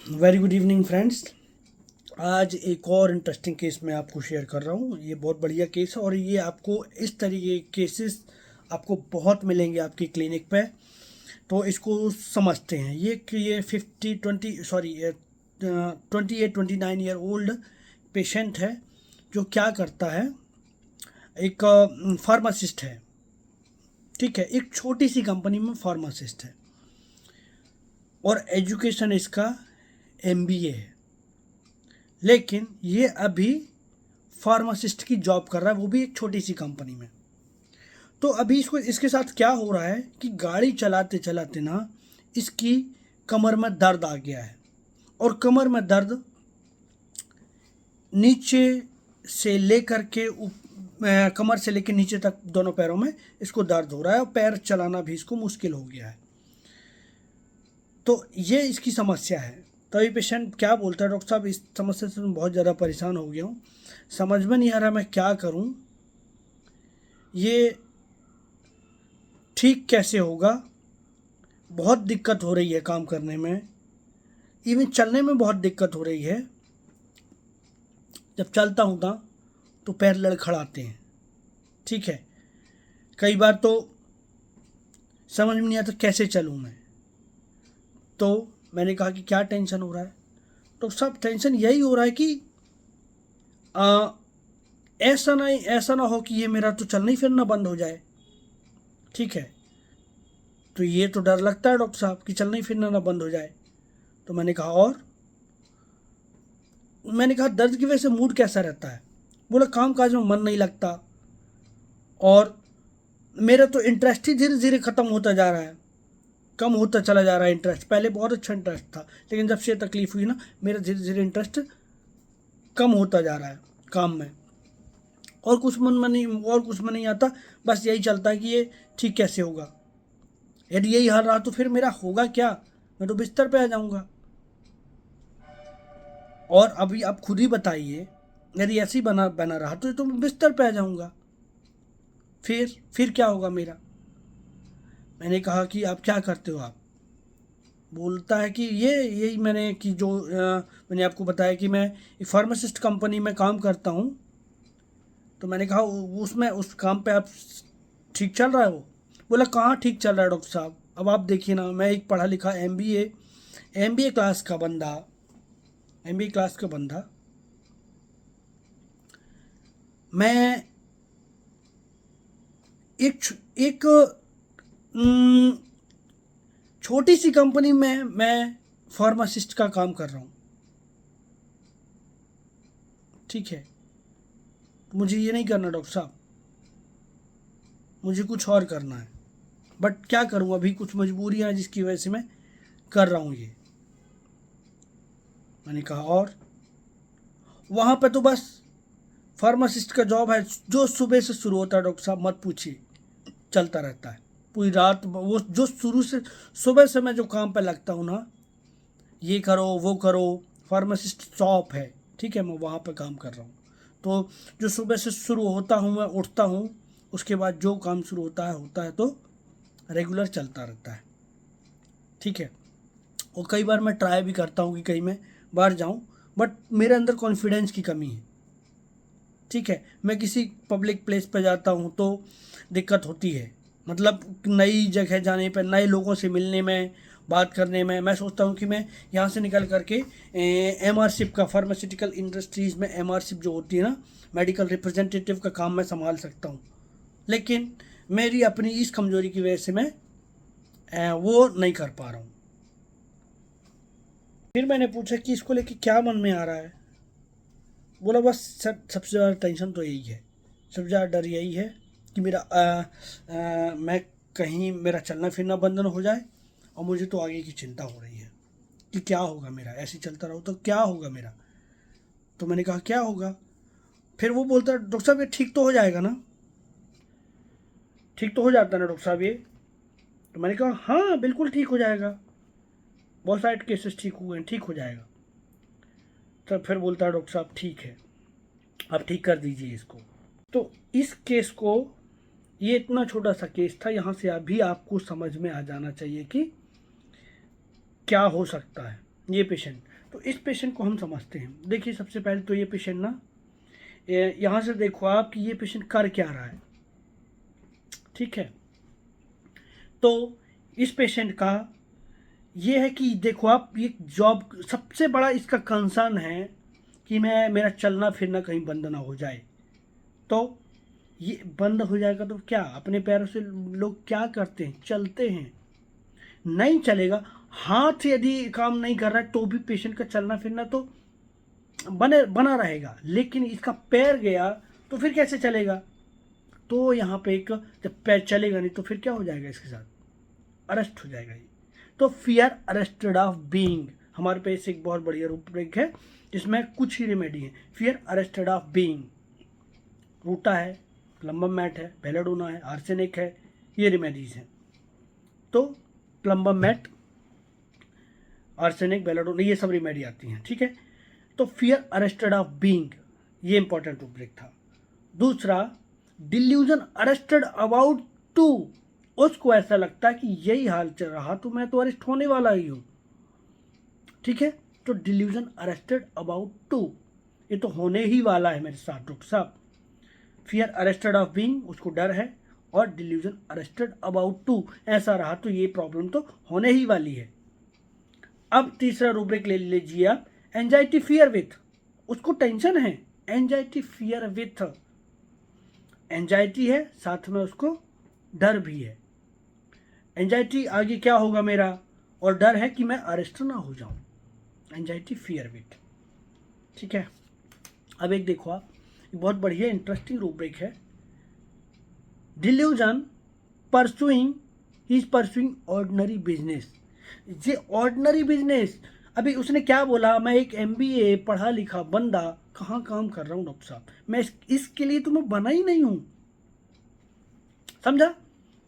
Very good evening friends. आज एक और इंटरेस्टिंग केस मैं आपको शेयर कर रहा हूँ। ये बहुत बढ़िया केस है और ये आपको इस तरीके के केसेस आपको बहुत मिलेंगे आपकी क्लिनिक पे। तो इसको समझते हैं। ये 28-29 ईयर ओल्ड पेशेंट है जो क्या करता है। एक फार्मासिस्ट है, ठीक है, एक छोटी सी कंपनी में फार्मासिस्ट है और एजुकेशन इसका एमबीए है। लेकिन ये अभी फार्मासिस्ट की जॉब कर रहा है, वो भी एक छोटी सी कंपनी में। तो अभी इसके साथ क्या हो रहा है कि गाड़ी चलाते चलाते ना इसकी कमर में दर्द आ गया है। और कमर में दर्द नीचे से लेकर के कमर से लेकर नीचे तक दोनों पैरों में इसको दर्द हो रहा है और पैर चलाना भी इसको मुश्किल हो गया है। तो ये इसकी समस्या है। तभी पेशेंट क्या बोलता है, डॉक्टर साहब इस समस्या से मैं बहुत ज़्यादा परेशान हो गया हूँ, समझ में नहीं आ रहा मैं क्या करूँ, ये ठीक कैसे होगा, बहुत दिक्कत हो रही है काम करने में, इवन चलने में बहुत दिक्कत हो रही है। जब चलता हूँ ना तो पैर लड़खड़ाते हैं, ठीक है, कई बार तो समझ में नहीं आता कैसे चलूँ मैं। तो मैंने कहा कि क्या टेंशन हो रहा है। तो सब टेंशन यही हो रहा है कि आ, ऐसा ना हो कि ये मेरा तो चलना ही फिरना बंद हो जाए, ठीक है। तो ये तो डर लगता है डॉक्टर साहब कि चलना ही फिरना ना बंद हो जाए। तो मैंने कहा दर्द की वजह से मूड कैसा रहता है। बोला काम काज में मन नहीं लगता और मेरा तो इंटरेस्ट ही धीरे धीरे ख़त्म होता जा रहा है, कम होता चला जा रहा है इंटरेस्ट। पहले बहुत अच्छा इंटरेस्ट था, लेकिन जब से तकलीफ़ हुई ना मेरा धीरे धीरे इंटरेस्ट कम होता जा रहा है काम में। और कुछ मन में नहीं आता, बस यही चलता है कि ये ठीक कैसे होगा। यदि यही हाल रहा तो फिर मेरा होगा क्या, मैं तो बिस्तर पे आ जाऊंगा। और अभी आप खुद ही बताइए, यदि ऐसे ही बना बना रहा तो मैं बिस्तर पे आ जाऊंगा। फिर क्या होगा मेरा। मैंने कहा कि आप क्या करते हो। आप बोलता है कि यही मैंने कि जो मैंने आपको बताया कि मैं एक फार्मासिस्ट कंपनी में काम करता हूँ। तो मैंने कहा उसमें उस काम पे आप ठीक चल रहा है वो। बोला कहाँ ठीक चल रहा है डॉक्टर साहब, अब आप देखिए ना, मैं एक पढ़ा लिखा एमबीए क्लास का बंदा, एमबीए क्लास का बंदा, मैं एक अम, छोटी सी कंपनी में मैं फार्मासिस्ट का काम कर रहा हूँ, ठीक है। मुझे ये नहीं करना डॉक्टर साहब, मुझे कुछ और करना है। बट क्या करूँ, अभी कुछ मजबूरियाँ हैं जिसकी वजह से मैं कर रहा हूँ ये। मैंने कहा और वहाँ पे तो बस फार्मासिस्ट का जॉब है, जो सुबह से शुरू होता है डॉक्टर साहब मत पूछिए, चलता रहता है पूरी रात। वो जो शुरू से सुबह से मैं जो काम पे लगता हूँ ना, ये करो वो करो, फार्मासिस्ट शॉप है, ठीक है, मैं वहाँ पे काम कर रहा हूँ। तो जो सुबह से शुरू होता हूँ, मैं उठता हूँ, उसके बाद जो काम शुरू होता है तो रेगुलर चलता रहता है, ठीक है। और कई बार मैं ट्राई भी करता हूँ कि कहीं मैं बाहर जाऊँ, बट मेरे अंदर कॉन्फिडेंस की कमी है, ठीक है। मैं किसी पब्लिक प्लेस पे जाता हूँ तो दिक्कत होती है, मतलब नई जगह जाने पर, नए लोगों से मिलने में, बात करने में। मैं सोचता हूँ कि मैं यहाँ से निकल करके एमआरशिप का, फार्मास्यूटिकल इंडस्ट्रीज़ में एमआरशिप जो होती है ना, मेडिकल रिप्रेजेंटेटिव का काम मैं संभाल सकता हूँ। लेकिन मेरी अपनी इस कमज़ोरी की वजह से मैं वो नहीं कर पा रहा हूँ। फिर मैंने पूछा कि इसको लेके क्या मन में आ रहा है। बोला बस सर सबसे ज़्यादा टेंशन तो यही है, सबसे ज़्यादा डर यही है कि मैं कहीं मेरा चलना फिरना बंद न हो जाए। और मुझे तो आगे की चिंता हो रही है कि क्या होगा मेरा, ऐसे चलता रहो तो क्या होगा मेरा। तो मैंने कहा क्या होगा। फिर वो बोलता है डॉक्टर साहब ये ठीक तो हो जाएगा ना, ठीक तो हो जाता है ना डॉक्टर साहब ये। तो मैंने कहा हाँ बिल्कुल ठीक हो जाएगा, बहुत सारे केसेस ठीक हुए हैं, ठीक हो जाएगा। तो फिर बोलता है डॉक्टर साहब ठीक है, आप ठीक कर दीजिए इसको। तो इस केस को, ये इतना छोटा सा केस था, यहाँ से अभी आपको समझ में आ जाना चाहिए कि क्या हो सकता है ये पेशेंट। तो इस पेशेंट को हम समझते हैं। देखिए सबसे पहले तो ये पेशेंट ना, यहाँ से देखो आप कि ये पेशेंट कर क्या रहा है, ठीक है। तो इस पेशेंट का ये है कि देखो आप, ये जॉब सबसे बड़ा इसका कंसर्न है कि मेरा चलना फिरना कहीं बंद ना हो जाए। तो ये बंद हो जाएगा तो क्या, अपने पैरों से लोग क्या करते हैं, चलते हैं। नहीं चलेगा, हाथ यदि काम नहीं कर रहा है तो भी पेशेंट का चलना फिरना तो बना रहेगा, लेकिन इसका पैर गया तो फिर कैसे चलेगा। तो यहाँ पे एक, जब पैर चलेगा नहीं तो फिर क्या हो जाएगा इसके साथ, अरेस्ट हो जाएगा ये। तो फियर अरेस्टेड ऑफ बीइंग, हमारे पास एक बहुत बढ़िया रूपरेख है जिसमें कुछ ही रेमेडी है। फियर अरेस्टेड ऑफ बीइंग, रूटा है, प्लम्बम मैट है, बेलाडोना है, आर्सेनिक है, ये रेमेडीज हैं। तो प्लम्बम मैट, आर्सेनिक, बेलाडोना, ये सब रेमेडी आती हैं, ठीक है। तो फियर अरेस्टेड ऑफ बीइंग, ये इंपॉर्टेंट रूपरेख था। दूसरा, डिल्यूजन अरेस्टेड अबाउट टू, उसको ऐसा लगता है कि यही हाल चल रहा तो मैं तो अरेस्ट होने वाला ही हूं, ठीक है। तो डिल्यूजन अरेस्टेड अबाउट टू, ये तो होने ही वाला है मेरे साथ डॉक्टर साहब। फियर अरेस्टेड ऑफ बीइंग, उसको डर है, और डिल्यूजन अरेस्टेड अबाउट टू, ऐसा रहा तो ये प्रॉब्लम तो होने ही वाली है। अब तीसरा रूब्रिक ले लीजिए आप, एंजाइटी फियर विथ, उसको टेंशन है, एंजाइटी फियर विथ, एंजाइटी है साथ में उसको डर भी है। एंजाइटी आगे क्या होगा मेरा, और डर है कि मैं अरेस्ट ना हो जाऊं, एंजाइटी फियर विथ, ठीक है। अब एक देखो आप, बहुत बढ़िया इंटरेस्टिंग रूब्रिक है, delusion pursuing, he is pursuing ordinary business. ये ऑर्डिनरी बिजनेस, अभी उसने क्या बोला, मैं एक MBA पढ़ा लिखा बंदा कहाँ काम कर रहा हूँ डॉक्टर साहब, मैं इसके लिए तो मैं बना ही नहीं हूँ। समझा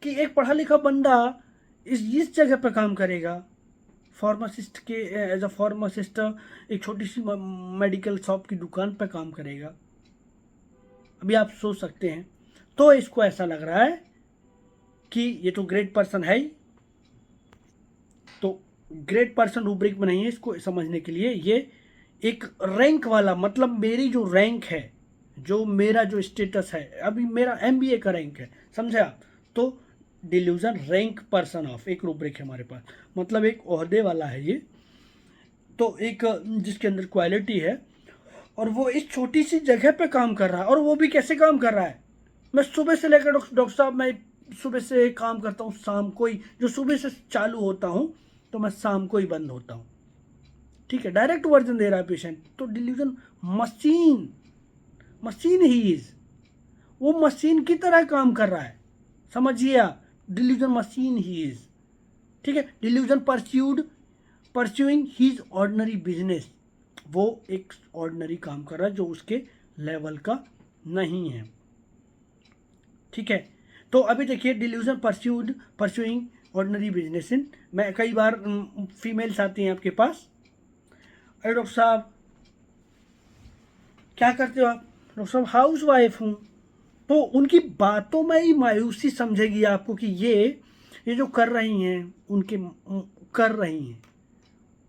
कि एक पढ़ा लिखा बंदा इस जगह पर काम करेगा, फार्मासिस्ट के, एज अ फार्मासिस्ट एक छोटी सी मेडिकल शॉप की दुकान पर काम करेगा। अभी आप सोच सकते हैं, तो इसको ऐसा लग रहा है कि ये तो ग्रेट पर्सन है ही। तो ग्रेट पर्सन रूब्रिक में नहीं है, इसको समझने के लिए ये एक रैंक वाला, मतलब मेरी जो रैंक है, जो मेरा जो स्टेटस है, अभी मेरा MBA का रैंक है, समझे आप। तो डिल्यूजन रैंक पर्सन ऑफ, एक रूब्रिक है हमारे पास, मतलब एक ओहदे वाला है ये, तो एक जिसके अंदर क्वालिटी है, और वो इस छोटी सी जगह पे काम कर रहा है। और वो भी कैसे काम कर रहा है, मैं सुबह से लेकर डॉक्टर साहब, मैं सुबह से काम करता हूँ, शाम को ही, जो सुबह से चालू होता हूँ तो मैं शाम को ही बंद होता हूँ, ठीक है। डायरेक्ट वर्जन दे रहा है पेशेंट। तो delusion machine, machine he is, वो मशीन की तरह काम कर रहा है, समझिए आप, डिल्यूजन मशीन ही इज, ठीक है। Delusion pursuing his ordinary business, वो एक ऑर्डिनरी काम कर रहा है जो उसके लेवल का नहीं है, ठीक है। तो अभी देखिए, delusion pursuing ordinary business in, मैं कई बार फीमेल्स आती हैं आपके पास, अरे डॉक्टर साहब क्या करते हो आप, डॉक्टर साहब हाउस वाइफ हूँ। तो उनकी बातों में ही मायूसी समझेगी आपको कि ये जो कर रही हैं, उनके कर रही हैं,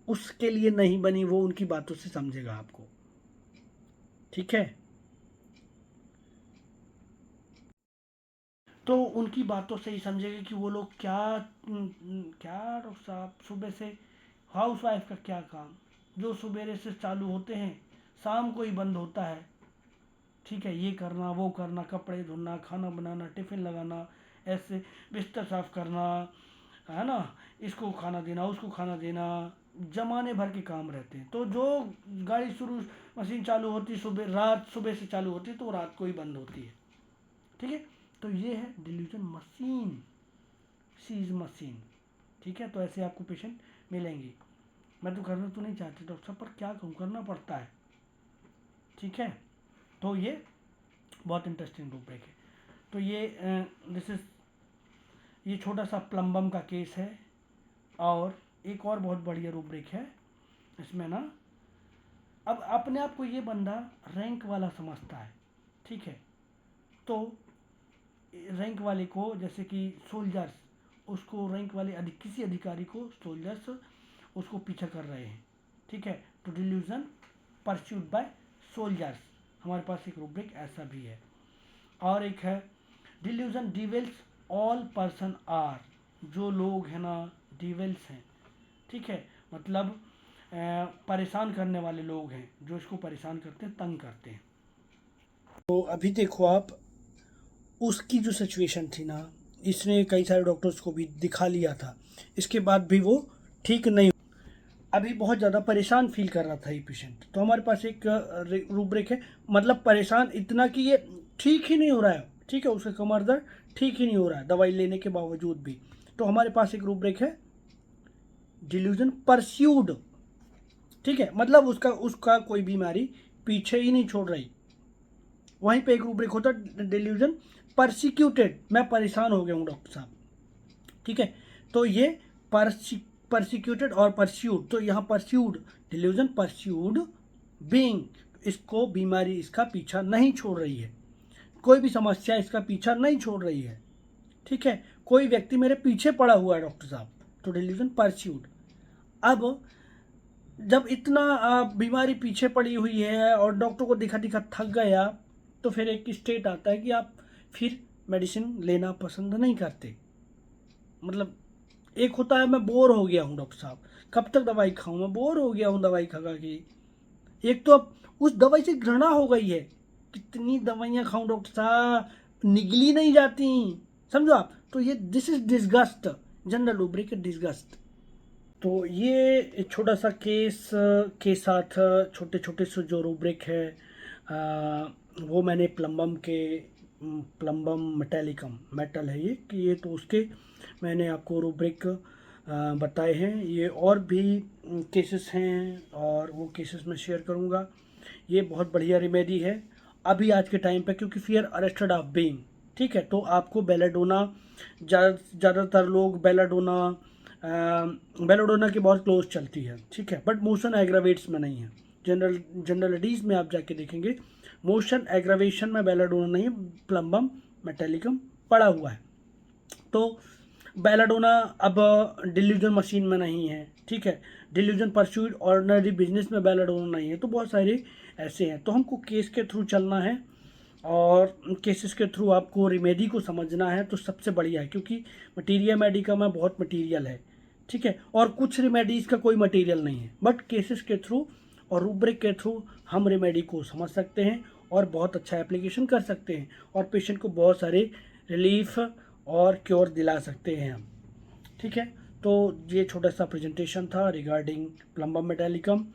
उसके लिए नहीं बनी, वो उनकी बातों से समझेगा आपको, ठीक है। तो उनकी बातों से ही समझेगा कि वो लोग क्या क्या डॉक्टर साहब, सुबह से हाउस वाइफ का क्या काम, जो सुबेरे से चालू होते हैं शाम को ही बंद होता है, ठीक है। ये करना वो करना, कपड़े धोना, खाना बनाना, टिफिन लगाना, ऐसे बिस्तर साफ करना, है ना, इसको खाना देना, उसको खाना देना, जमाने भर के काम रहते हैं। तो जो गाड़ी शुरू, मशीन चालू होती सुबह, सुबह से चालू होती है तो रात को ही बंद होती है, ठीक है। तो ये है delusion machine, she is machine, ठीक है। तो ऐसे आपको पेशेंट मिलेंगे। मैं तो करना तो नहीं चाहती डॉक्टर साहब, पर क्या कहूँ, करना पड़ता है, ठीक है। तो ये बहुत इंटरेस्टिंग रूपरेख है। तो ये दिस इज, ये छोटा सा प्लम्बम का केस है। और एक और बहुत बढ़िया रूब्रिक है इसमें ना, अब अपने आप को ये बंदा रैंक वाला समझता है, ठीक है। तो रैंक वाले को, जैसे कि सोल्जर्स, उसको रैंक वाले किसी अधिकारी को सोल्जर्स उसको पीछा कर रहे हैं, ठीक है। Two delusion pursued by soldiers, हमारे पास एक रूब्रिक ऐसा भी है। और एक है delusion devil's all person are, जो लोग हैं ना डिविल्स हैं, ठीक है, मतलब परेशान करने वाले लोग हैं, जो इसको परेशान करते हैं, तंग करते हैं। तो अभी देखो आप, उसकी जो सिचुएशन थी ना, इसने कई सारे डॉक्टर्स को भी दिखा लिया था, इसके बाद भी वो ठीक नहीं, अभी बहुत ज़्यादा परेशान फील कर रहा था ये पेशेंट। तो हमारे पास एक रूब्रिक है, मतलब परेशान इतना कि ये ठीक ही नहीं हो रहा है, ठीक है, उसका कमर दर्द ठीक ही नहीं हो रहा है दवाई लेने के बावजूद भी। तो हमारे पास एक रूब्रिक है डिल्यूजन परस्यूड, ठीक है, मतलब उसका उसका कोई बीमारी पीछे ही नहीं छोड़ रही। वहीं पे एक रूब्रिक होता है डिल्यूजन परसिक्यूटेड, मैं परेशान हो गया हूँ डॉक्टर साहब, ठीक है। तो ये परसिक्यूटेड और परस्यूड, तो यहाँ परस्यूड डिल्यूजन परस्यूड बीइंग, इसको बीमारी इसका पीछा नहीं छोड़ रही है, कोई भी समस्या इसका पीछा नहीं छोड़ रही है, ठीक है, कोई व्यक्ति मेरे पीछे पड़ा हुआ है डॉक्टर साहब, तो डिल्यूजन परस्यूड। अब जब इतना बीमारी पीछे पड़ी हुई है और डॉक्टर को दिखा दिखा थक गया, तो फिर एक स्टेट आता है कि आप फिर मेडिसिन लेना पसंद नहीं करते। मतलब एक होता है मैं बोर हो गया हूँ डॉक्टर साहब, कब तक दवाई खाऊं, मैं बोर हो गया हूँ दवाई खा खा के। एक तो अब उस दवाई से घृणा हो गई है, कितनी दवाइयाँ खाऊं डॉक्टर साहब, निगली नहीं जाती, समझो आप। तो ये this is disgust, general rubric disgust. तो ये एक छोटा सा केस के साथ छोटे छोटे से जो रूब्रिक है वो मैंने प्लम्बम मेटेलिकम मेटल है ये, कि ये तो उसके मैंने आपको रूब्रिक बताए हैं। ये और भी केसेस हैं और वो केसेस मैं शेयर करूँगा। ये बहुत बढ़िया रेमेडी है अभी आज के टाइम पे, क्योंकि फियर अरेस्टेड ऑफ बीइंग, ठीक है। तो आपको बेलाडोना, ज़्यादातर लोग बेलाडोना की बहुत क्लोज चलती है, ठीक है, बट मोशन एग्रावेट्स में नहीं है। जनरलिटीज़ में आप जाके देखेंगे मोशन एग्रावेशन में बेलाडोना नहीं है, प्लम्बम मेटेलिकम पड़ा हुआ है। तो बेलाडोना अब डिल्यूजन मशीन में नहीं है, ठीक है, डिल्यूजन परस्यूड ऑर्डिनरी बिजनेस में बेलाडोना नहीं है। तो बहुत सारे ऐसे हैं, तो हमको केस के थ्रू चलना है और केसेस के थ्रू आपको रेमेडी को समझना है, तो सबसे बढ़िया है, क्योंकि मटीरिया मेडिका में बहुत मटीरियल है, ठीक है, और कुछ रेमेडीज़ का कोई मटीरियल नहीं है, बट केसेस के थ्रू और रूब्रिक के थ्रू हम रेमेडी को समझ सकते हैं और बहुत अच्छा एप्लीकेशन कर सकते हैं और पेशेंट को बहुत सारे रिलीफ और क्योर दिला सकते हैं हम, ठीक है। तो ये छोटा सा प्रेजेंटेशन था रिगार्डिंग प्लम्बम मेटालिकम,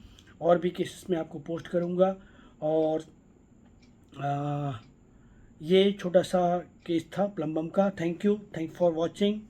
और भी केसेस में आपको पोस्ट करूँगा। और ये छोटा सा केस था प्लम्बम का। Thank you for watching.